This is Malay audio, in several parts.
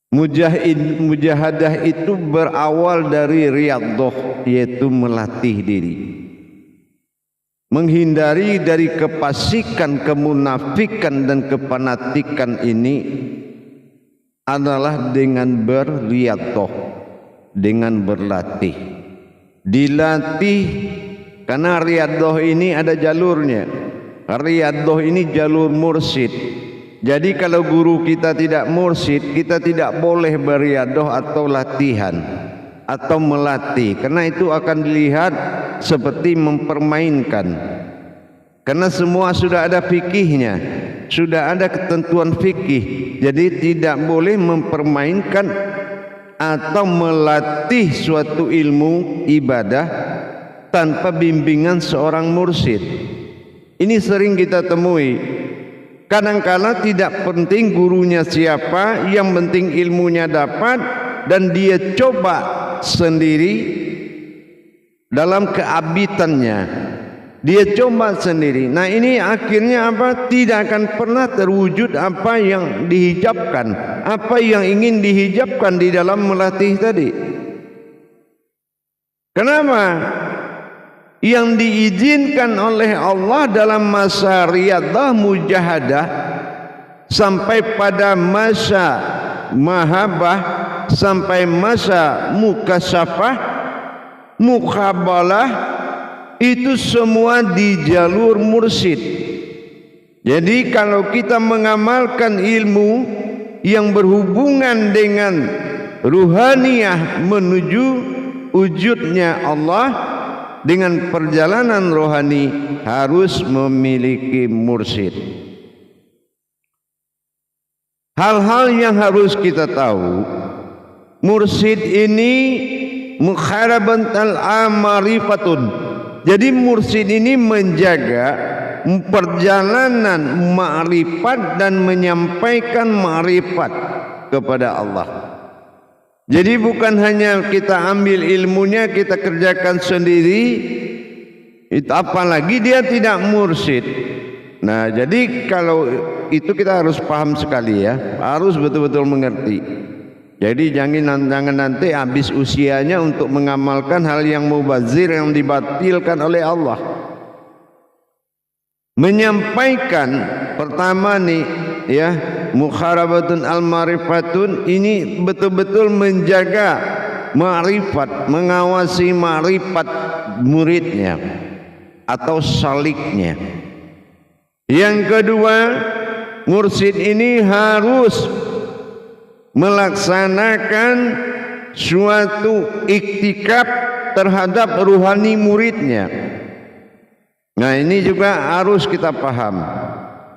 Mujahadah itu berawal dari riyadhah, yaitu melatih diri, menghindari dari kefasikan, kemunafikan dan kefanatikan. Ini adalah dengan berriyadhah, dengan berlatih, dilatih. Karena riyadhah ini ada jalurnya. Riyadhah ini jalur mursyid. Jadi kalau guru kita tidak mursyid, kita tidak boleh berriyadhah atau latihan atau melatih, karena itu akan dilihat seperti mempermainkan. Karena semua sudah ada fikihnya, sudah ada ketentuan fikih. Jadi tidak boleh mempermainkan atau melatih suatu ilmu ibadah tanpa bimbingan seorang mursyid. Ini sering kita temui. Kadang-kala tidak penting gurunya siapa, yang penting ilmunya dapat dan dia coba sendiri dalam keabitannya. Dia coba sendiri. Nah, ini akhirnya apa? Tidak akan pernah terwujud apa yang dihijabkan, apa yang ingin dihijabkan di dalam melatih tadi. Kenapa? Yang diizinkan oleh Allah dalam masa riyadhah, mujahadah, sampai pada masa mahabbah, sampai masa mukasyafah, muqabalah, itu semua di jalur mursyid. Jadi kalau kita mengamalkan ilmu yang berhubungan dengan ruhaniyah menuju wujudnya Allah, dengan perjalanan rohani harus memiliki mursyid. Hal-hal yang harus kita tahu, mursyid ini mukharabatul amarifatun. Jadi mursyid ini menjaga perjalanan ma'rifat dan menyampaikan ma'rifat kepada Allah. Jadi bukan hanya kita ambil ilmunya kita kerjakan sendiri, itu apalagi dia tidak mursyid. Nah, jadi kalau itu kita harus paham sekali ya, harus betul-betul mengerti. Jadi jangan nanti habis usianya untuk mengamalkan hal yang mubazir, yang dibatilkan oleh Allah. Menyampaikan pertama nih ya, mukharabatun al-marifatun, ini betul-betul menjaga ma'rifat, mengawasi ma'rifat muridnya atau saliknya. Yang kedua, mursyid ini harus melaksanakan suatu iktikaf terhadap ruhani muridnya. Nah, ini juga harus kita paham.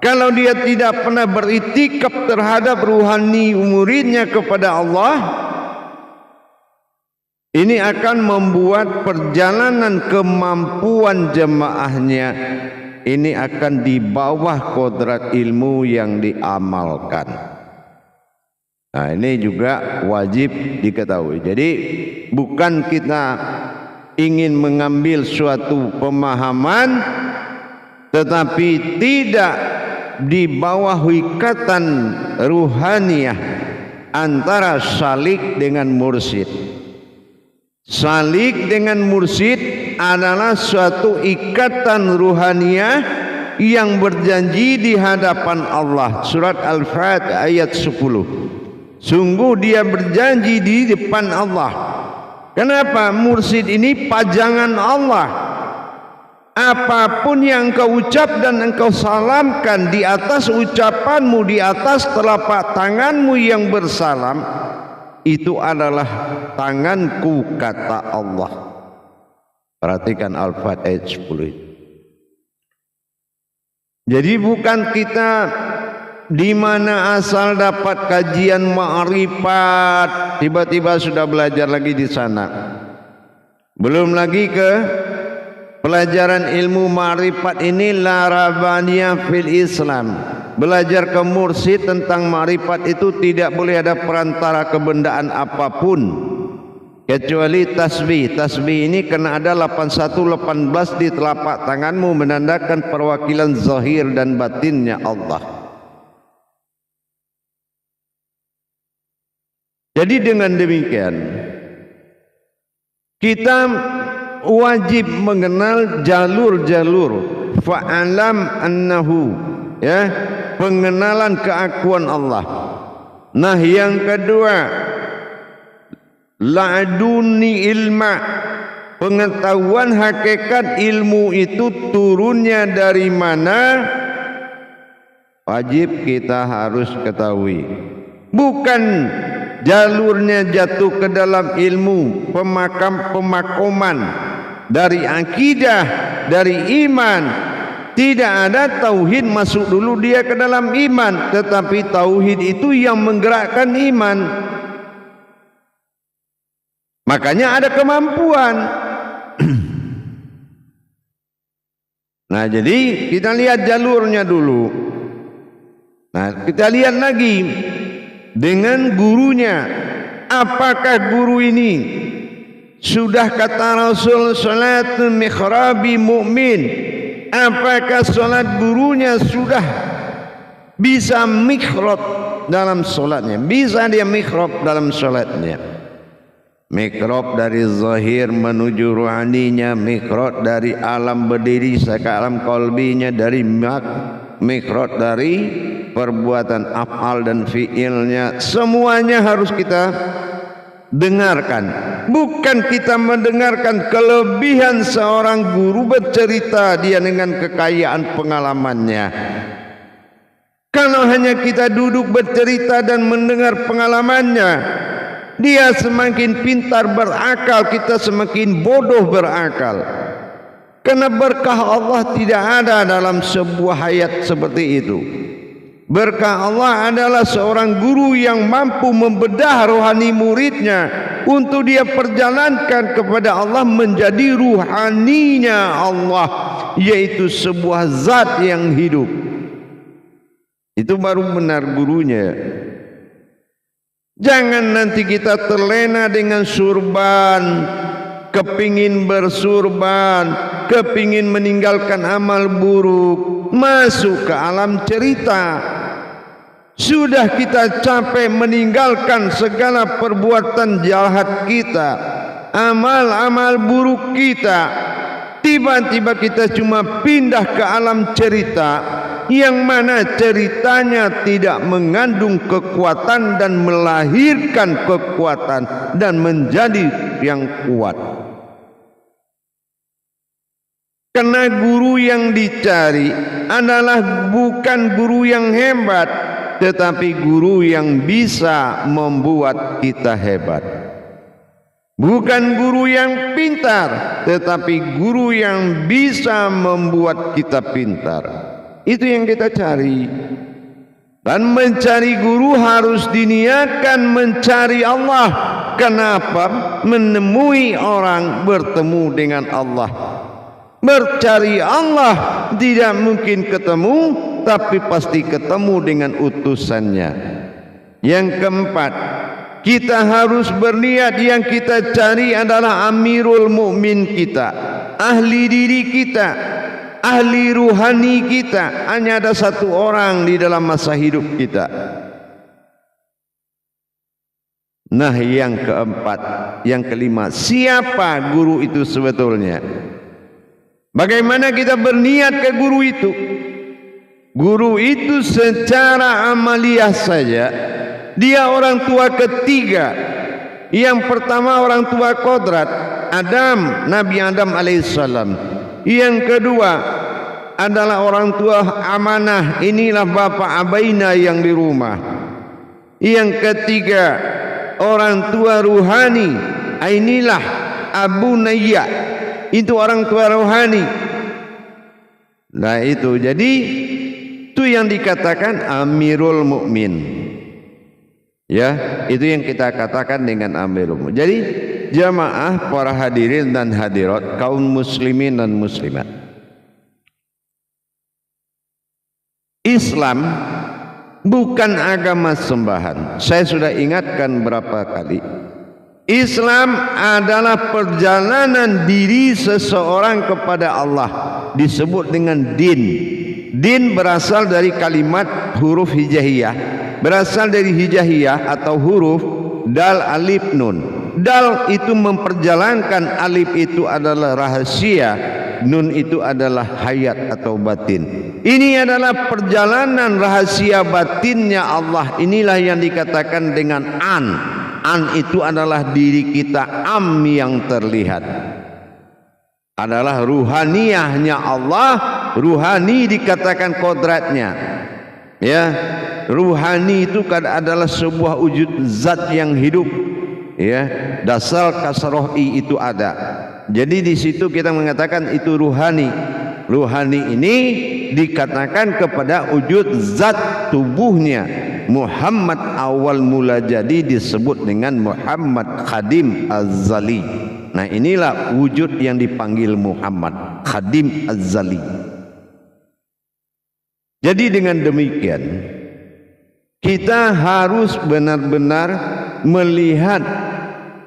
Kalau dia tidak pernah beritikaf terhadap ruhani muridnya kepada Allah, ini akan membuat perjalanan kemampuan jemaahnya ini akan di bawah kodrat ilmu yang diamalkan. Nah, ini juga wajib diketahui. Jadi bukan kita ingin mengambil suatu pemahaman tetapi tidak di bawah ikatan ruhaniyah antara salik dengan mursyid. Salik dengan mursyid adalah suatu ikatan ruhaniyah yang berjanji di hadapan Allah. Surat Al-Fat ayat 10. Sungguh dia berjanji di depan Allah. Kenapa? Mursyid ini pajangan Allah. Apapun yang engkau ucap dan engkau salamkan, di atas ucapanmu, di atas telapak tanganmu yang bersalam, itu adalah tanganku, kata Allah. Perhatikan Al-Fat ayat 10 itu. Jadi bukan kita di mana asal dapat kajian ma'rifat tiba-tiba sudah belajar lagi di sana. Belum lagi ke pelajaran ilmu ma'rifat ini la rabaniyah fil Islam. Belajar ke mursyid tentang ma'rifat itu tidak boleh ada perantara kebendaan apapun kecuali tasbih. Tasbih ini kena ada 8118 di telapak tanganmu, menandakan perwakilan zahir dan batinnya Allah. Jadi dengan demikian kita wajib mengenal jalur-jalur fa'alam annahu, ya, pengenalan keakuan Allah. Nah, yang kedua, la'duni ilma, pengetahuan hakikat ilmu itu turunnya dari mana, wajib kita harus ketahui. Bukan jalurnya jatuh ke dalam ilmu pemakoman dari akidah, dari iman. Tidak ada tauhid masuk dulu dia ke dalam iman, tetapi tauhid itu yang menggerakkan iman. Makanya ada kemampuan. Nah, jadi kita lihat jalurnya dulu. Nah, kita lihat lagi dengan gurunya. Apakah guru ini sudah kata Rasul salatul mikhrabi mu'min? Apakah salat gurunya sudah bisa mikhrab dalam salatnya? Bisa dia mikhrab dalam salatnya? Mikhrab dari zahir menuju ruhaninya, mikhrab dari alam berdiri ke alam qalbinya, dari mikhrab dari perbuatan af'al dan fi'ilnya. Semuanya harus kita dengarkan. Bukan kita mendengarkan kelebihan seorang guru bercerita dia dengan kekayaan pengalamannya. Kalau hanya kita duduk bercerita dan mendengar pengalamannya, dia semakin pintar berakal, kita semakin bodoh berakal. Karena berkah Allah tidak ada dalam sebuah hayat seperti itu. Berkah Allah adalah seorang guru yang mampu membedah rohani muridnya untuk dia perjalankan kepada Allah menjadi ruhaninya Allah, yaitu sebuah zat yang hidup. Itu baru benar gurunya. Jangan nanti kita terlena dengan surban, kepingin bersurban, kepingin meninggalkan amal buruk, masuk ke alam cerita. Sudah kita capek meninggalkan segala perbuatan jahat kita, amal-amal buruk kita. Tiba-tiba kita cuma pindah ke alam cerita, yang mana ceritanya tidak mengandung kekuatan dan melahirkan kekuatan dan menjadi yang kuat. Karena guru yang dicari adalah bukan guru yang hebat, tetapi guru yang bisa membuat kita hebat. Bukan guru yang pintar, tetapi guru yang bisa membuat kita pintar. Itu yang kita cari. Dan mencari guru harus diniatkan mencari Allah. Kenapa? Menemui orang bertemu dengan Allah. Mencari Allah tidak mungkin ketemu, tapi pasti ketemu dengan utusannya. Yang keempat, kita harus berniat yang kita cari adalah Amirul Mukmin kita, ahli diri kita, ahli ruhani kita. Hanya ada satu orang di dalam masa hidup kita. Nah, yang keempat, yang kelima, siapa guru itu sebetulnya? Bagaimana kita berniat ke guru itu? Guru itu secara amaliyah saja, dia orang tua ketiga. Yang pertama orang tua kodrat, Adam, Nabi Adam alaihissalam. Yang kedua adalah orang tua amanah, inilah bapak Abaina yang di rumah. Yang ketiga orang tua ruhani, inilah Abu Nayya, itu orang tua rohani. Nah itu, jadi itu yang dikatakan Amirul Mukmin. Ya, itu yang kita katakan dengan Amirul Mukmin. Jadi jamaah para hadirin dan hadirat, kaum muslimin dan muslimat, Islam bukan agama sembahan. Saya sudah ingatkan berapa kali, Islam adalah perjalanan diri seseorang kepada Allah, disebut dengan din. Din berasal dari kalimat huruf hijaiyah. berasal dari hijaiyah atau huruf dal, alif, nun. Dal itu memperjalankan, alif itu adalah rahasia, nun itu adalah hayat atau batin. Ini adalah perjalanan rahasia batinnya Allah. Inilah yang dikatakan dengan an. An itu adalah diri kita, am yang terlihat adalah ruhaniyahnya Allah. Ruhani dikatakan kodratnya, ya. Ruhani itu kan adalah sebuah wujud zat yang hidup, ya. Dasar kasrohi itu ada. Jadi di situ kita mengatakan itu ruhani. Ruhani ini dikatakan kepada wujud zat tubuhnya. Muhammad awal mula jadi disebut dengan Muhammad Khadim Az-Zali. Nah, inilah wujud yang dipanggil Muhammad Khadim Az-Zali. Jadi dengan demikian kita harus benar-benar melihat.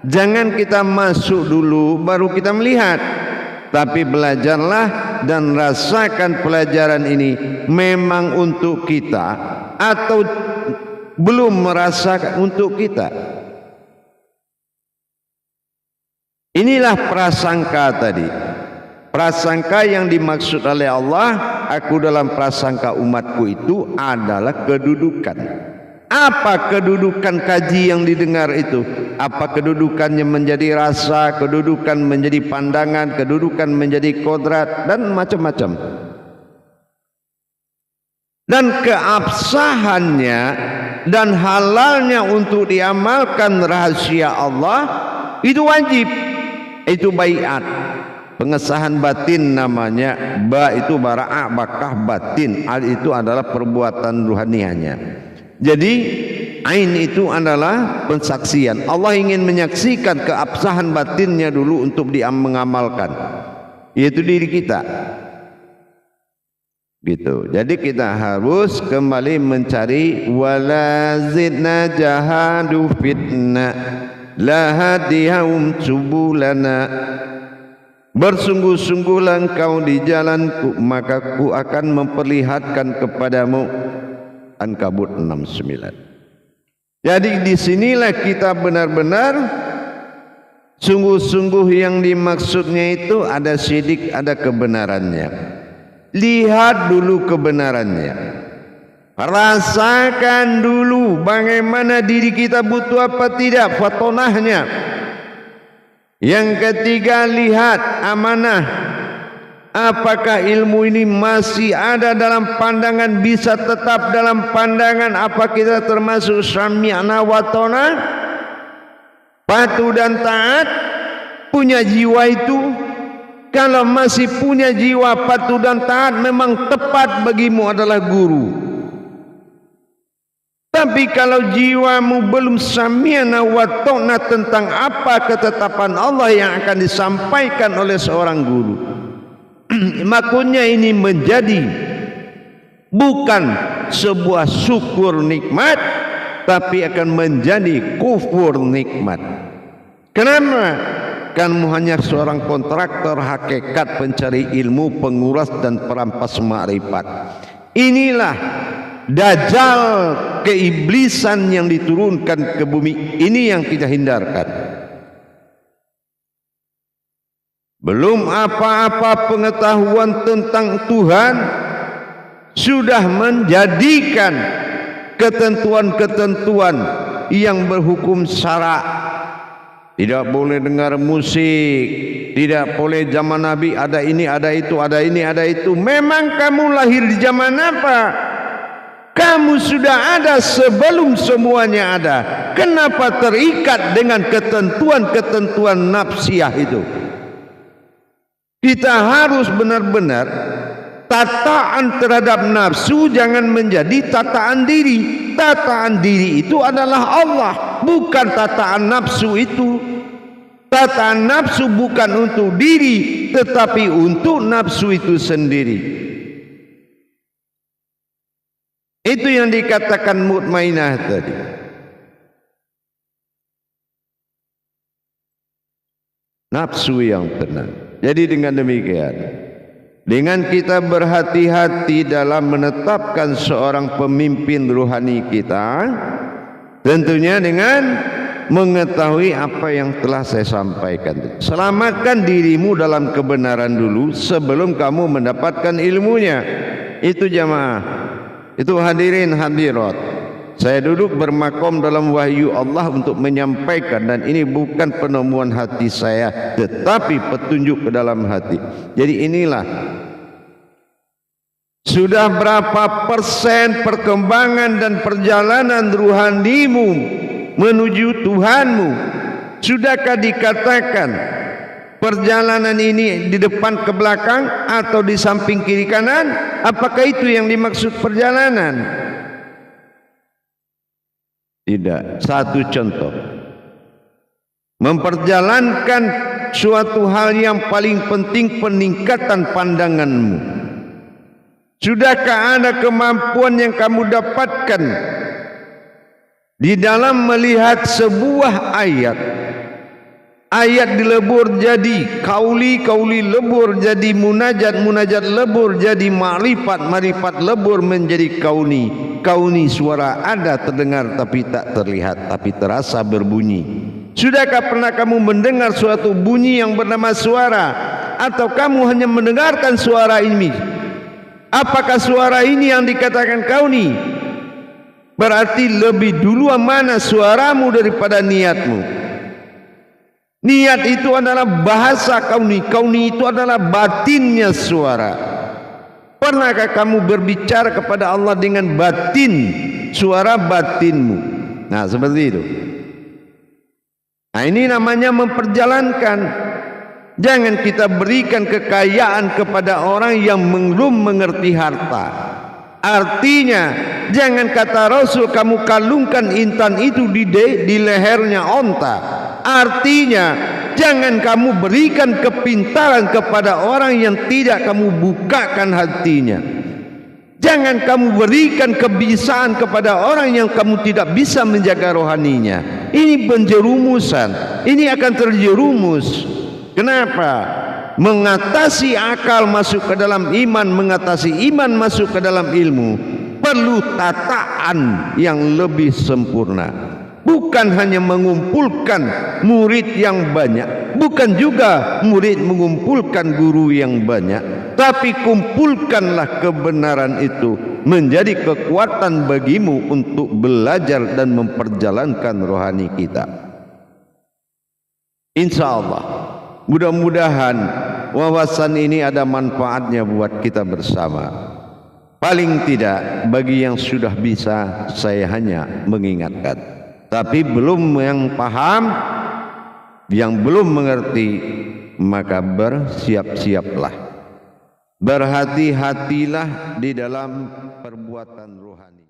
Jangan kita masuk dulu baru kita melihat, tapi belajarlah dan rasakan pelajaran ini memang untuk kita atau belum merasakan untuk kita. Inilah prasangka tadi. Prasangka yang dimaksud oleh Allah, aku dalam prasangka umatku itu adalah kedudukan. Apa kedudukan kaji yang didengar itu? Apa kedudukannya menjadi rasa, kedudukan menjadi pandangan, kedudukan menjadi kodrat, dan macam-macam. Dan keabsahannya dan halalnya untuk diamalkan rahasia Allah itu wajib. Itu baiat, pengesahan batin namanya. Ba itu bara'ah, bakah batin. Al itu adalah perbuatan ruhaniyahnya. Jadi ain itu adalah pensaksian. Allah ingin menyaksikan keabsahan batinnya dulu untuk mengamalkan, yaitu diri kita. Gitu. Jadi kita harus kembali mencari wala zidna jahadu fitna lahadihum subulana. Bersungguh-sungguhlah engkau di jalanku, maka ku akan memperlihatkan kepadamu. Ankabut 69. Jadi disinilah kita benar-benar sungguh-sungguh yang dimaksudnya itu ada sidik, ada kebenarannya. Lihat dulu kebenarannya. Rasakan dulu bagaimana diri kita butuh apa tidak, fatonahnya. Yang ketiga, lihat amanah. Apakah ilmu ini masih ada dalam pandangan, bisa tetap dalam pandangan? Apa kita termasuk sami'na wa ta'na, patuh dan taat, punya jiwa itu? Kalau masih punya jiwa patuh dan taat, memang tepat bagimu adalah guru. Tapi kalau jiwamu belum sami'na wa ta'na tentang apa ketetapan Allah yang akan disampaikan oleh seorang guru, makanya ini menjadi bukan sebuah syukur nikmat, tapi akan menjadi kufur nikmat. Kenapa? Kamu hanya seorang kontraktor hakikat, pencari ilmu, penguras dan perampas makrifat. Inilah dajjal keiblisan yang diturunkan ke bumi ini yang kita hindarkan. Belum apa-apa pengetahuan tentang Tuhan, sudah menjadikan ketentuan-ketentuan yang berhukum syara. Tidak boleh dengar musik, tidak boleh zaman Nabi ada ini, ada itu, ada ini, ada itu. Memang kamu lahir di zaman apa? Kamu sudah ada sebelum semuanya ada. Kenapa terikat dengan ketentuan-ketentuan nafsiyah itu? Kita harus benar-benar tataan terhadap nafsu jangan menjadi tataan diri. Tataan diri itu adalah Allah, bukan tataan nafsu itu. Tataan nafsu bukan untuk diri, tetapi untuk nafsu itu sendiri. Itu yang dikatakan mutmainah tadi. Nafsu yang tenang. Jadi dengan demikian dengan kita berhati-hati dalam menetapkan seorang pemimpin rohani kita, tentunya dengan mengetahui apa yang telah saya sampaikan. Selamatkan dirimu dalam kebenaran dulu sebelum kamu mendapatkan ilmunya. Itu jamaah, itu hadirin hadirat. Saya duduk bermakom dalam wahyu Allah untuk menyampaikan, dan ini bukan penemuan hati saya, tetapi petunjuk ke dalam hati. Jadi inilah, sudah berapa persen perkembangan dan perjalanan ruhanimu menuju Tuhanmu? Sudahkah dikatakan perjalanan ini di depan ke belakang atau di samping kiri kanan? Apakah itu yang dimaksud perjalanan? Tidak. Satu contoh, memperjalankan suatu hal yang paling penting, peningkatan pandanganmu. Sudahkah ada kemampuan yang kamu dapatkan di dalam melihat sebuah ayat? Ayat dilebur jadi kauli, kauli lebur jadi munajat, munajat lebur jadi ma'rifat, ma'rifat lebur menjadi kauni. Kauni, suara ada terdengar tapi tak terlihat, tapi terasa berbunyi. Sudahkah pernah kamu mendengar suatu bunyi yang bernama suara? Atau kamu hanya mendengarkan suara ini? Apakah suara ini yang dikatakan kauni? Berarti lebih dulu mana suaramu daripada niatmu. Niat itu adalah bahasa kauni, kauni itu adalah batinnya suara. Pernahkah kamu berbicara kepada Allah dengan batin, suara batinmu? Nah, seperti itu. Nah, ini namanya memperjalankan. Jangan kita berikan kekayaan kepada orang yang belum mengerti harta. Artinya, jangan kata Rasul kamu kalungkan intan itu di lehernya onta. Artinya, jangan kamu berikan kepintaran kepada orang yang tidak kamu bukakan hatinya. Jangan kamu berikan kebisaan kepada orang yang kamu tidak bisa menjaga rohaninya. Ini penjerumusan. Ini akan terjerumus. Kenapa? Mengatasi akal masuk ke dalam iman, mengatasi iman masuk ke dalam ilmu, perlu tataan yang lebih sempurna. Bukan hanya mengumpulkan murid yang banyak, bukan juga murid mengumpulkan guru yang banyak, tapi kumpulkanlah kebenaran itu menjadi kekuatan bagimu untuk belajar dan memperjalankan rohani kita. Insya Allah, mudah-mudahan wawasan ini ada manfaatnya buat kita bersama. Paling tidak bagi yang sudah bisa, saya hanya mengingatkan. Tapi belum yang paham, yang belum mengerti, maka bersiap-siaplah. Berhati-hatilah di dalam perbuatan rohani.